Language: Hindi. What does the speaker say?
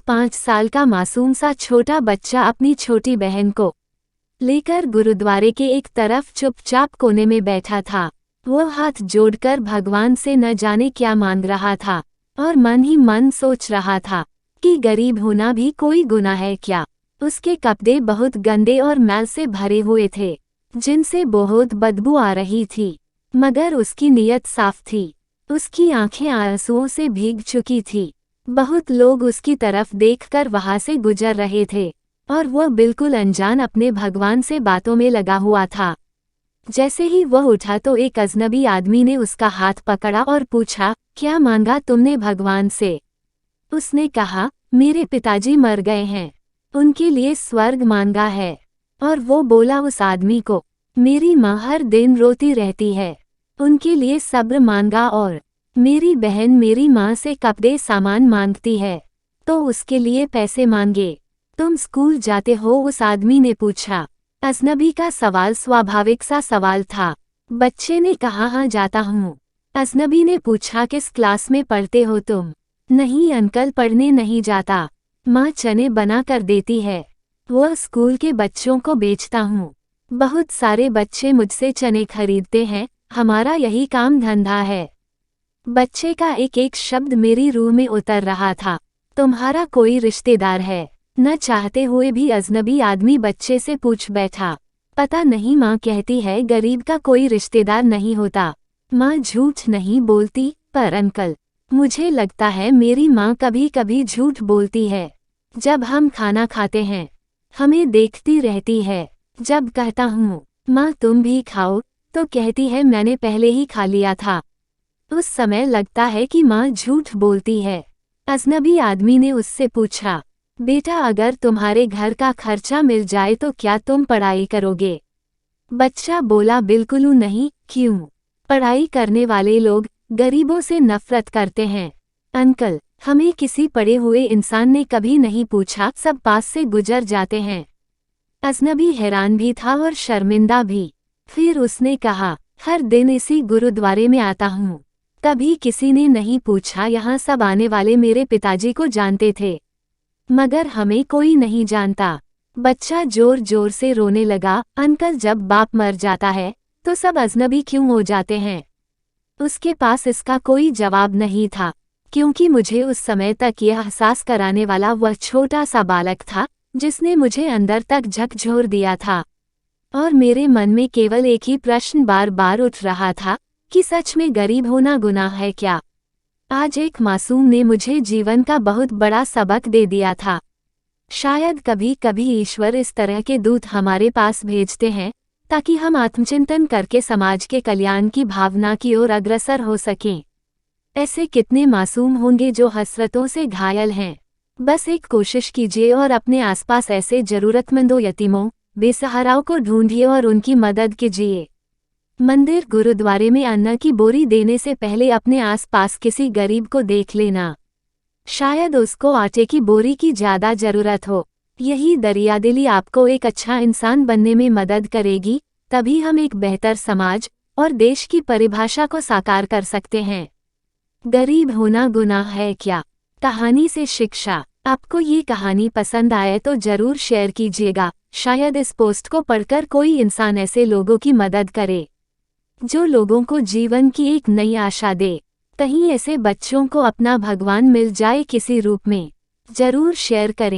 5 साल का मासूम सा छोटा बच्चा अपनी छोटी बहन को लेकर गुरुद्वारे के एक तरफ चुपचाप कोने में बैठा था। वह हाथ जोड़कर भगवान से न जाने क्या मांग रहा था और मन ही मन सोच रहा था कि गरीब होना भी कोई गुनाह है क्या। उसके कपड़े बहुत गंदे और मैल से भरे हुए थे, जिनसे बहुत बदबू आ रही थी, मगर उसकी नीयत साफ थी। उसकी आंखें आंसुओं से भीग चुकी थी। बहुत लोग उसकी तरफ देखकर वहां से गुजर रहे थे और वह बिल्कुल अनजान अपने भगवान से बातों में लगा हुआ था। जैसे ही वह उठा तो एक अजनबी आदमी ने उसका हाथ पकड़ा और पूछा, क्या मांगा तुमने भगवान से? उसने कहा, मेरे पिताजी मर गए हैं, उनके लिए स्वर्ग मांगा है। और वो बोला उस आदमी को, मेरी माँ हर दिन रोती रहती है, उनके लिए सब्र मांगा। और मेरी बहन मेरी माँ से कपड़े सामान मांगती है, तो उसके लिए पैसे मांगे। तुम स्कूल जाते हो? उस आदमी ने पूछा। अजनबी का सवाल स्वाभाविक सा सवाल था। बच्चे ने कहा, हाँ जाता हूँ। अजनबी ने पूछा, किस क्लास में पढ़ते हो तुम? नहीं अंकल, पढ़ने नहीं जाता, माँ चने बना कर देती है, वह स्कूल के बच्चों को बेचता हूँ। बहुत सारे बच्चे मुझसे चने खरीदते हैं, हमारा यही काम धंधा है। बच्चे का एक एक शब्द मेरी रूह में उतर रहा था। तुम्हारा कोई रिश्तेदार है? न चाहते हुए भी अजनबी आदमी बच्चे से पूछ बैठा। पता नहीं, माँ कहती है गरीब का कोई रिश्तेदार नहीं होता। माँ झूठ नहीं बोलती, पर अंकल मुझे लगता है मेरी माँ कभी कभी झूठ बोलती है। जब हम खाना खाते हैं हमें देखती रहती है। जब कहता हूँ, माँ तुम भी खाओ, तो कहती है मैंने पहले ही खा लिया था। उस समय लगता है कि माँ झूठ बोलती है। अजनबी आदमी ने उससे पूछा, बेटा अगर तुम्हारे घर का खर्चा मिल जाए तो क्या तुम पढ़ाई करोगे? बच्चा बोला, बिल्कुल नहीं। क्यों? पढ़ाई करने वाले लोग गरीबों से नफरत करते हैं। अंकल, हमें किसी पढ़े हुए इंसान ने कभी नहीं पूछा, सब पास से गुजर जाते हैं। अजनबी हैरान भी था और शर्मिंदा भी। फिर उसने कहा, हर दिन इसी गुरुद्वारे में आता हूँ, कभी किसी ने नहीं पूछा। यहाँ सब आने वाले मेरे पिताजी को जानते थे, मगर हमें कोई नहीं जानता। बच्चा जोर जोर से रोने लगा। अंकल, जब बाप मर जाता है तो सब अजनबी क्यों हो जाते हैं? उसके पास इसका कोई जवाब नहीं था, क्योंकि मुझे उस समय तक यह एहसास कराने वाला वह छोटा सा बालक था जिसने मुझे अंदर तक झकझोर दिया था। और मेरे मन में केवल एक ही प्रश्न बार बार उठ रहा था कि सच में गरीब होना गुनाह है क्या? आज एक मासूम ने मुझे जीवन का बहुत बड़ा सबक दे दिया था। शायद कभी कभी ईश्वर इस तरह के दूत हमारे पास भेजते हैं ताकि हम आत्मचिंतन करके समाज के कल्याण की भावना की ओर अग्रसर हो सकें। ऐसे कितने मासूम होंगे जो हसरतों से घायल हैं। बस एक कोशिश कीजिए और अपने आसपास ऐसे जरूरतमंदों, यतीमों, बेसहाराओं को ढूंढिए और उनकी मदद कीजिए। मंदिर गुरुद्वारे में अन्न की बोरी देने से पहले अपने आसपास किसी गरीब को देख लेना। शायद उसको आटे की बोरी की ज्यादा जरूरत हो। यही दरियादिली आपको एक अच्छा इंसान बनने में मदद करेगी। तभी हम एक बेहतर समाज और देश की परिभाषा को साकार कर सकते हैं। गरीब होना गुनाह है क्या? कहानी से शिक्षा। आपको ये कहानी पसंद आए तो जरूर शेयर कीजिएगा। शायद इस पोस्ट को पढ़कर कोई इंसान ऐसे लोगों की मदद करे जो लोगों को जीवन की एक नई आशा दे। कहीं ऐसे बच्चों को अपना भगवान मिल जाए किसी रूप में। जरूर शेयर करें।